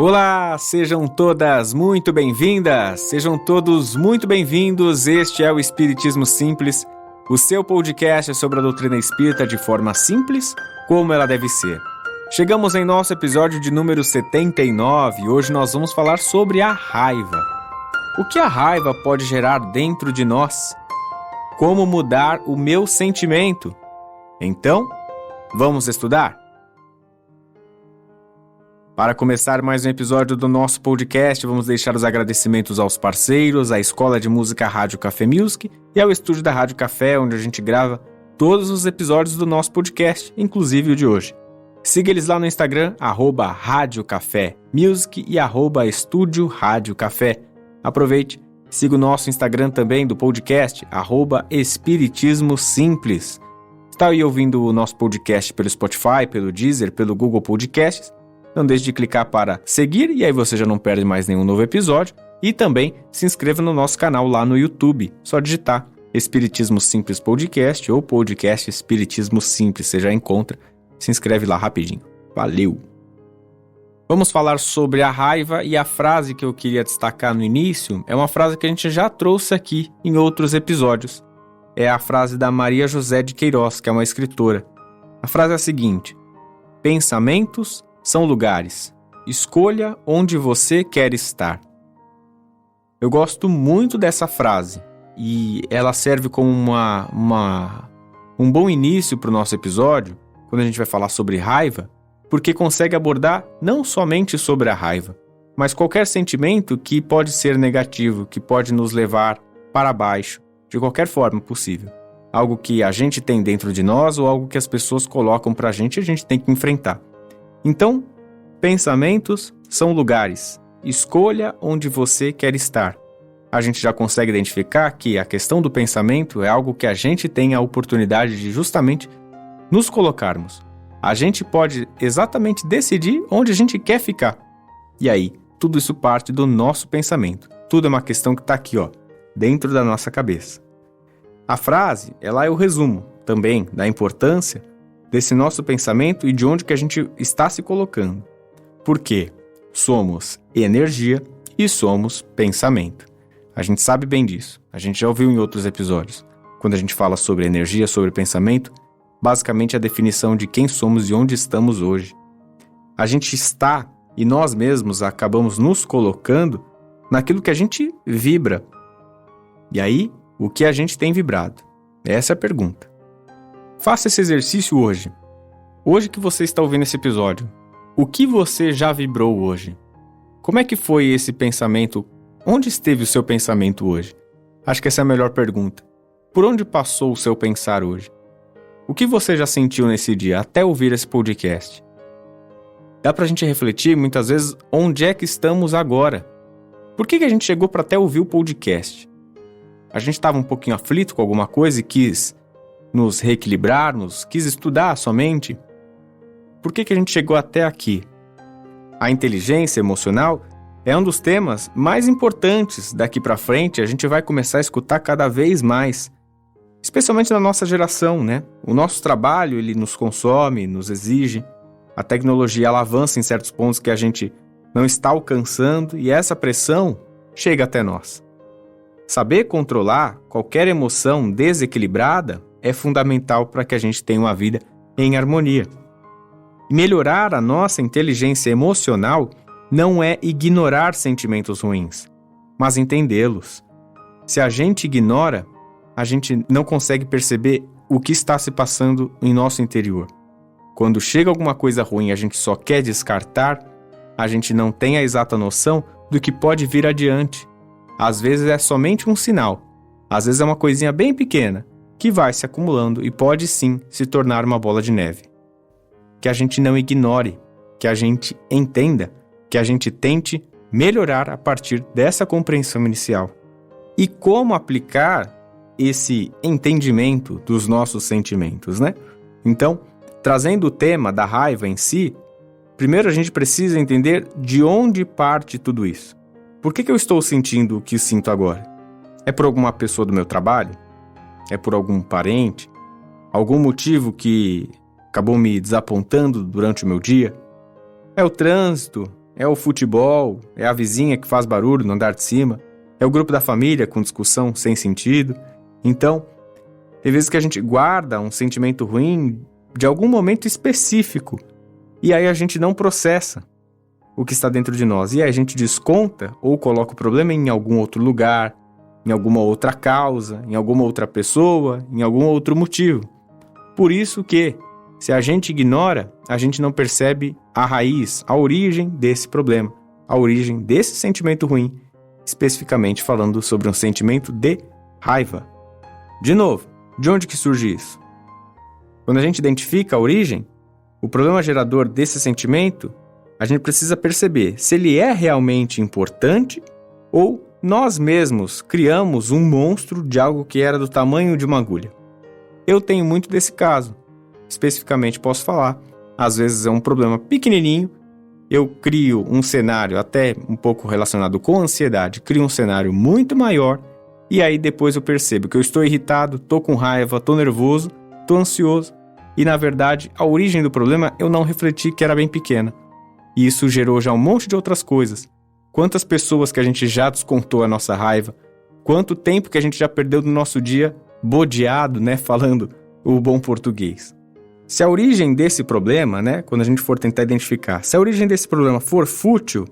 Olá, sejam todas muito bem-vindas, sejam todos muito bem-vindos. Este é o Espiritismo Simples, o seu podcast sobre a doutrina espírita de forma simples, como ela deve ser. Chegamos em nosso episódio de número 79 e hoje nós vamos falar sobre a raiva. O que a raiva pode gerar dentro de nós? Como mudar o meu sentimento? Então, vamos estudar? Para começar mais um episódio do nosso podcast, vamos deixar os agradecimentos aos parceiros, à Escola de Música Rádio Café Music e ao estúdio da Rádio Café, onde a gente grava todos os episódios do nosso podcast, inclusive o de hoje. Siga eles lá no Instagram, @Rádio Café Music e @Estúdio Rádio Café. Aproveite, siga o nosso Instagram também do podcast, @Espiritismo Simples. Está aí ouvindo o nosso podcast pelo Spotify, pelo Deezer, pelo Google Podcasts? Não deixe de clicar para seguir e aí você já não perde mais nenhum novo episódio. E também se inscreva no nosso canal lá no YouTube. Só digitar Espiritismo Simples Podcast ou Podcast Espiritismo Simples. Você já encontra. Se inscreve lá rapidinho. Valeu! Vamos falar sobre a raiva e a frase que eu queria destacar no início é uma frase que a gente já trouxe aqui em outros episódios. É a frase da Maria José de Queiroz, que é uma escritora. A frase é a seguinte: pensamentos são lugares. Escolha onde você quer estar. Eu gosto muito dessa frase e ela serve como um bom início para o nosso episódio, quando a gente vai falar sobre raiva, porque consegue abordar não somente sobre a raiva, mas qualquer sentimento que pode ser negativo, que pode nos levar para baixo, de qualquer forma possível. Algo que a gente tem dentro de nós ou algo que as pessoas colocam para a gente tem que enfrentar. Então, pensamentos são lugares. Escolha onde você quer estar. A gente já consegue identificar que a questão do pensamento é algo que a gente tem a oportunidade de justamente nos colocarmos. A gente pode exatamente decidir onde a gente quer ficar. E aí, tudo isso parte do nosso pensamento. Tudo é uma questão que está aqui, dentro da nossa cabeça. A frase, ela é o resumo também da importância desse nosso pensamento e de onde que a gente está se colocando. Porque somos energia e somos pensamento. A gente sabe bem disso. A gente já ouviu em outros episódios. Quando a gente fala sobre energia, sobre pensamento, basicamente a definição de quem somos e onde estamos hoje. A gente está e nós mesmos acabamos nos colocando naquilo que a gente vibra. E aí, o que a gente tem vibrado? Essa é a pergunta. Faça esse exercício hoje. Hoje que você está ouvindo esse episódio, o que você já vibrou hoje? Como é que foi esse pensamento? Onde esteve o seu pensamento hoje? Acho que essa é a melhor pergunta. Por onde passou o seu pensar hoje? O que você já sentiu nesse dia até ouvir esse podcast? Dá pra gente refletir muitas vezes onde é que estamos agora. Por que a gente chegou para até ouvir o podcast? A gente estava um pouquinho aflito com alguma coisa e quis nos reequilibrarmos, quis estudar somente. Por que a gente chegou até aqui? A inteligência emocional é um dos temas mais importantes daqui para frente. A gente vai começar a escutar cada vez mais, especialmente na nossa geração, né? O nosso trabalho, ele nos consome, nos exige. A tecnologia, ela avança em certos pontos que a gente não está alcançando e essa pressão chega até nós. Saber controlar qualquer emoção desequilibrada é fundamental para que a gente tenha uma vida em harmonia. E melhorar a nossa inteligência emocional não é ignorar sentimentos ruins, mas entendê-los. Se a gente ignora, a gente não consegue perceber o que está se passando em nosso interior. Quando chega alguma coisa ruim e a gente só quer descartar, a gente não tem a exata noção do que pode vir adiante. Às vezes é somente um sinal, às vezes é uma coisinha bem pequena, que vai se acumulando e pode sim se tornar uma bola de neve. Que a gente não ignore, que a gente entenda, que a gente tente melhorar a partir dessa compreensão inicial. E como aplicar esse entendimento dos nossos sentimentos, né? Então, trazendo o tema da raiva em si, primeiro a gente precisa entender de onde parte tudo isso. Por que eu estou sentindo o que sinto agora? É por alguma pessoa do meu trabalho? É por algum parente? Algum motivo que acabou me desapontando durante o meu dia? É o trânsito? é o futebol, é a vizinha que faz barulho no andar de cima, é o grupo da família com discussão sem sentido. Então, tem vezes que a gente guarda um sentimento ruim de algum momento específico e aí a gente não processa o que está dentro de nós. E aí a gente desconta ou coloca o problema em algum outro lugar, em alguma outra causa, em alguma outra pessoa, em algum outro motivo. Por isso que, se a gente ignora, a gente não percebe a raiz, a origem desse problema, a origem desse sentimento ruim, especificamente falando sobre um sentimento de raiva. De novo, de onde que surge isso? Quando a gente identifica a origem, o problema gerador desse sentimento, a gente precisa perceber se ele é realmente importante ou nós mesmos criamos um monstro de algo que era do tamanho de uma agulha. Eu tenho muito desse caso. Especificamente posso falar, às vezes é um problema pequenininho, eu crio um cenário até um pouco relacionado com ansiedade, crio um cenário muito maior, e aí depois eu percebo que eu estou irritado, estou com raiva, estou nervoso, estou ansioso, e na verdade a origem do problema eu não refleti que era bem pequena. E isso gerou já um monte de outras coisas. Quantas pessoas que a gente já descontou a nossa raiva, quanto tempo que a gente já perdeu do nosso dia bodeado, falando o bom português. Se a origem desse problema, quando a gente for tentar identificar, se a origem desse problema for fútil,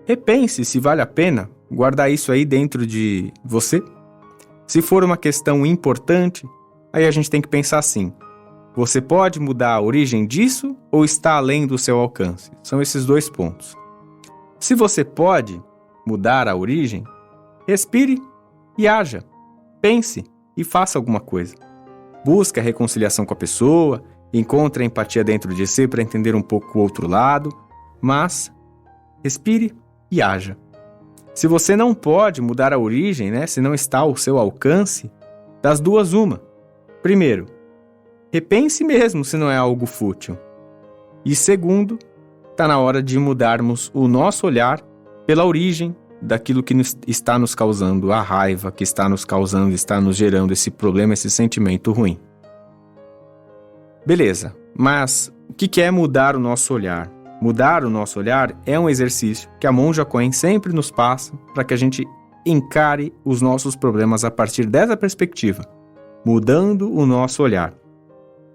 repense se vale a pena guardar isso aí dentro de você. Se for uma questão importante, aí a gente tem que pensar assim, você pode mudar a origem disso ou está além do seu alcance? São esses dois pontos. Se você pode mudar a origem, respire e haja. Pense e faça alguma coisa. Busque a reconciliação com a pessoa, encontre a empatia dentro de si para entender um pouco o outro lado, mas respire e haja. Se você não pode mudar a origem, se não está ao seu alcance, das duas uma. Primeiro, repense mesmo se não é algo fútil. E segundo, está na hora de mudarmos o nosso olhar pela origem daquilo que está nos causando a raiva, que está nos gerando esse problema, esse sentimento ruim. Beleza, mas o que é mudar o nosso olhar? Mudar o nosso olhar é um exercício que a Monja Coen sempre nos passa para que a gente encare os nossos problemas a partir dessa perspectiva, mudando o nosso olhar.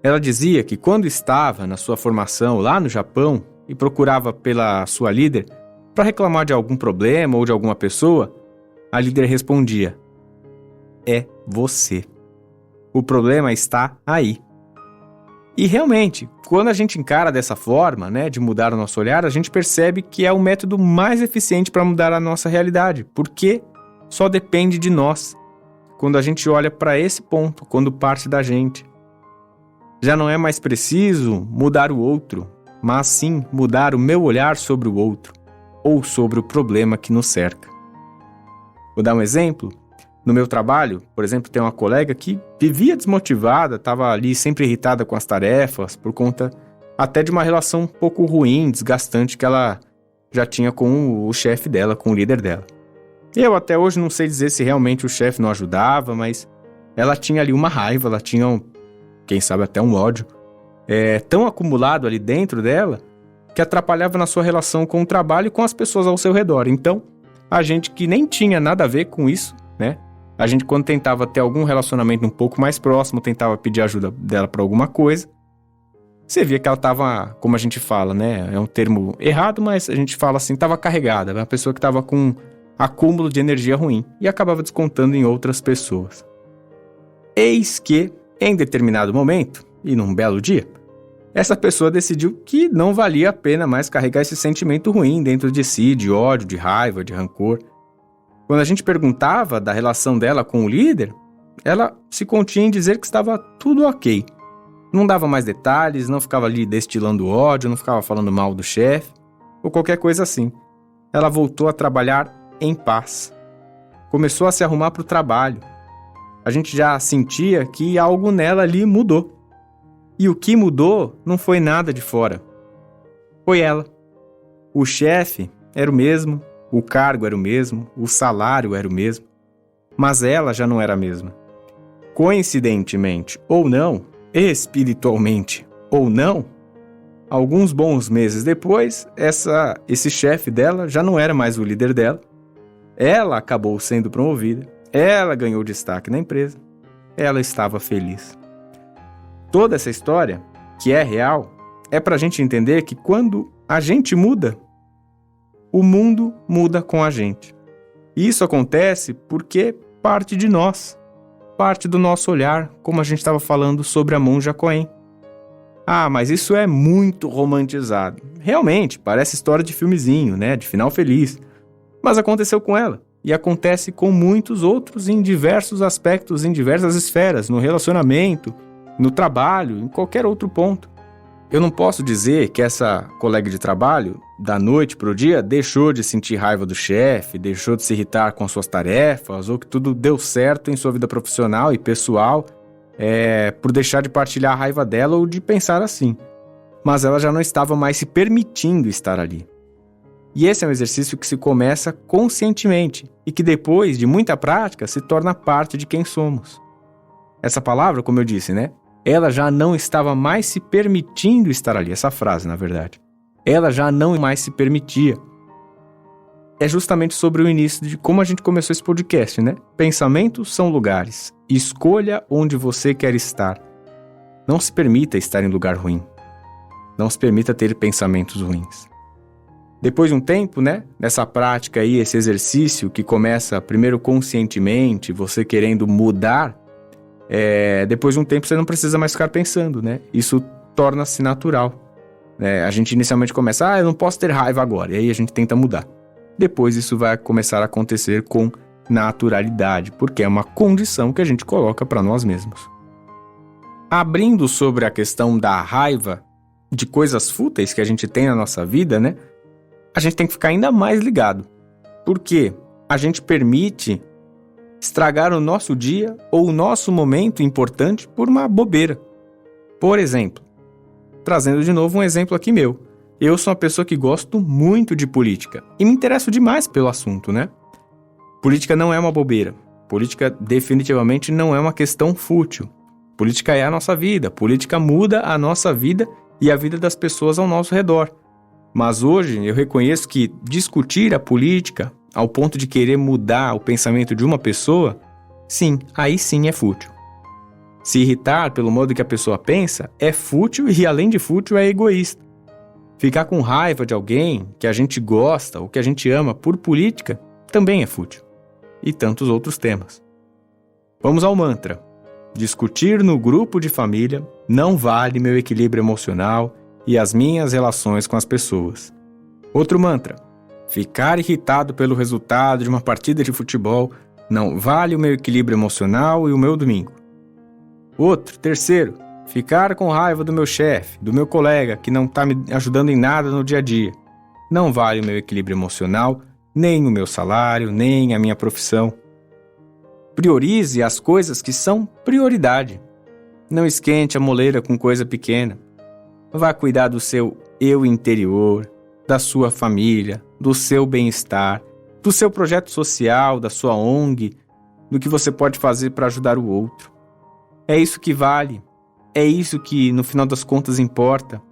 Ela dizia que quando estava na sua formação lá no Japão e procurava pela sua líder para reclamar de algum problema ou de alguma pessoa, a líder respondia: é você. O problema está aí. E realmente, quando a gente encara dessa forma, de mudar o nosso olhar, a gente percebe que é o método mais eficiente para mudar a nossa realidade, porque só depende de nós. Quando a gente olha para esse ponto, quando parte da gente. Já não é mais preciso mudar o outro, mas sim mudar o meu olhar sobre o outro, ou sobre o problema que nos cerca. Vou dar um exemplo. No meu trabalho, por exemplo, tem uma colega que vivia desmotivada, estava ali sempre irritada com as tarefas, por conta até de uma relação um pouco ruim, desgastante que ela já tinha com o chefe dela, com o líder dela. Eu até hoje não sei dizer se realmente o chefe não ajudava, mas ela tinha ali uma raiva, ela tinha, quem sabe até um ódio, tão acumulado ali dentro dela, que atrapalhava na sua relação com o trabalho e com as pessoas ao seu redor. Então, a gente que nem tinha nada a ver com isso, a gente quando tentava ter algum relacionamento um pouco mais próximo, tentava pedir ajuda dela para alguma coisa, você via que ela estava, como a gente fala, é um termo errado, mas a gente fala assim, estava carregada, uma pessoa que estava com acúmulo de energia ruim e acabava descontando em outras pessoas. Eis que, em determinado momento, e num belo dia, essa pessoa decidiu que não valia a pena mais carregar esse sentimento ruim dentro de si, de ódio, de raiva, de rancor. Quando a gente perguntava da relação dela com o líder, ela se continha em dizer que estava tudo ok. Não dava mais detalhes, não ficava ali destilando ódio, não ficava falando mal do chefe, ou qualquer coisa assim. Ela voltou a trabalhar em paz. Começou a se arrumar para o trabalho. A gente já sentia que algo nela ali mudou. E o que mudou não foi nada de fora. Foi ela. O chefe era o mesmo, o cargo era o mesmo, o salário era o mesmo, mas ela já não era a mesma. Coincidentemente ou não, espiritualmente ou não, alguns bons meses depois, esse chefe dela já não era mais o líder dela. Ela acabou sendo promovida, ela ganhou destaque na empresa, ela estava feliz. Toda essa história, que é real, é para a gente entender que quando a gente muda, o mundo muda com a gente. E isso acontece porque parte de nós, parte do nosso olhar, como a gente estava falando sobre a monja Coen. Ah, mas isso é muito romantizado. Realmente, parece história de filmezinho, né? De final feliz. Mas aconteceu com ela. E acontece com muitos outros em diversos aspectos, em diversas esferas, no relacionamento, no trabalho, em qualquer outro ponto. Eu não posso dizer que essa colega de trabalho, da noite para o dia, deixou de sentir raiva do chefe, deixou de se irritar com suas tarefas, ou que tudo deu certo em sua vida profissional e pessoal, por deixar de partilhar a raiva dela ou de pensar assim. Mas ela já não estava mais se permitindo estar ali. E esse é um exercício que se começa conscientemente e que depois de muita prática se torna parte de quem somos. Essa palavra, como eu disse, né? Ela já não estava mais se permitindo estar ali. Essa frase, na verdade. Ela já não mais se permitia. É justamente sobre o início de como a gente começou esse podcast, né? Pensamentos são lugares. Escolha onde você quer estar. Não se permita estar em lugar ruim. Não se permita ter pensamentos ruins. Depois de um tempo, né? Nessa prática aí, esse exercício que começa primeiro conscientemente, você querendo mudar, depois de um tempo você não precisa mais ficar pensando, né? Isso torna-se natural. A gente inicialmente começa, eu não posso ter raiva agora, e aí a gente tenta mudar. Depois isso vai começar a acontecer com naturalidade, porque é uma condição que a gente coloca para nós mesmos. Abrindo sobre a questão da raiva, de coisas fúteis que a gente tem na nossa vida, né? A gente tem que ficar ainda mais ligado, porque a gente permite estragar o nosso dia ou o nosso momento importante por uma bobeira. Por exemplo, trazendo de novo um exemplo aqui meu. Eu sou uma pessoa que gosto muito de política e me interesso demais pelo assunto, né? Política não é uma bobeira. Política definitivamente não é uma questão fútil. Política é a nossa vida. Política muda a nossa vida e a vida das pessoas ao nosso redor. Mas hoje eu reconheço que discutir a política ao ponto de querer mudar o pensamento de uma pessoa, sim, aí sim é fútil. Se irritar pelo modo que a pessoa pensa é fútil e, além de fútil, é egoísta. Ficar com raiva de alguém que a gente gosta ou que a gente ama por política também é fútil. E tantos outros temas. Vamos ao mantra. Discutir no grupo de família não vale meu equilíbrio emocional e as minhas relações com as pessoas. Outro mantra. Ficar irritado pelo resultado de uma partida de futebol não vale o meu equilíbrio emocional e o meu domingo. Terceiro. Ficar com raiva do meu chefe, do meu colega que não está me ajudando em nada no dia a dia. Não vale o meu equilíbrio emocional, nem o meu salário, nem a minha profissão. Priorize as coisas que são prioridade. Não esquente a moleira com coisa pequena. Vá cuidar do seu eu interior, da sua família, do seu bem-estar, do seu projeto social, da sua ONG, do que você pode fazer para ajudar o outro. É isso que vale. É isso que, no final das contas, importa.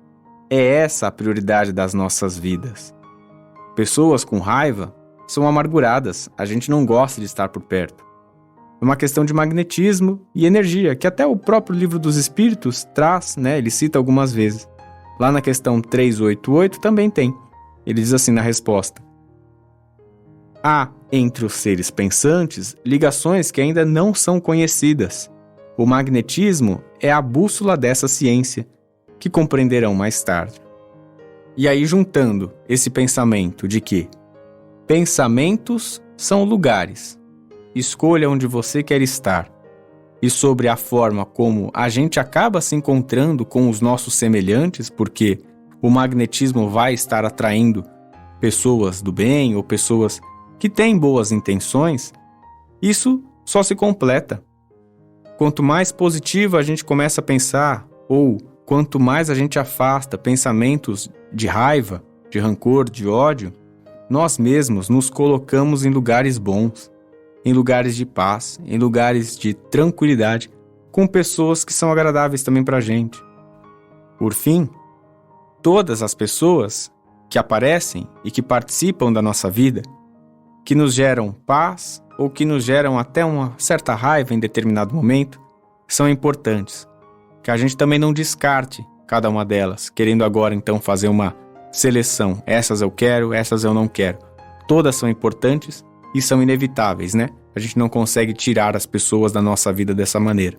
É essa a prioridade das nossas vidas. Pessoas com raiva são amarguradas. A gente não gosta de estar por perto. É uma questão de magnetismo e energia, que até o próprio Livro dos Espíritos traz, né? Ele cita algumas vezes. Lá na questão 388 também tem. Ele diz assim na resposta: há, entre os seres pensantes, ligações que ainda não são conhecidas. O magnetismo é a bússola dessa ciência, que compreenderão mais tarde. E aí, juntando esse pensamento de que pensamentos são lugares, escolha onde você quer estar, e sobre a forma como a gente acaba se encontrando com os nossos semelhantes, porque o magnetismo vai estar atraindo pessoas do bem ou pessoas que têm boas intenções, isso só se completa. Quanto mais positivo a gente começa a pensar, ou quanto mais a gente afasta pensamentos de raiva, de rancor, de ódio, nós mesmos nos colocamos em lugares bons, em lugares de paz, em lugares de tranquilidade, com pessoas que são agradáveis também pra gente. Por fim, todas as pessoas que aparecem e que participam da nossa vida, que nos geram paz ou que nos geram até uma certa raiva em determinado momento, são importantes. Que a gente também não descarte cada uma delas, querendo agora então fazer uma seleção. Essas eu quero, essas eu não quero. Todas são importantes e são inevitáveis, né? A gente não consegue tirar as pessoas da nossa vida dessa maneira.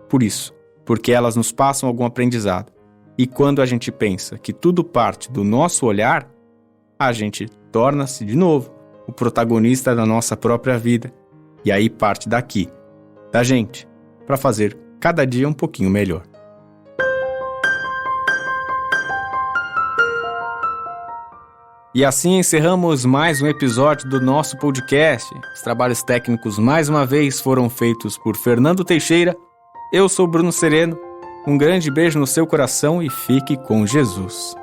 Por isso, porque elas nos passam algum aprendizado. E quando a gente pensa que tudo parte do nosso olhar, a gente torna-se, de novo, o protagonista da nossa própria vida. E aí parte daqui, da gente, para fazer cada dia um pouquinho melhor. E assim encerramos mais um episódio do nosso podcast. Os trabalhos técnicos mais uma vez foram feitos por Fernando Teixeira. Eu sou Bruno Sereno. Um grande beijo no seu coração e fique com Jesus.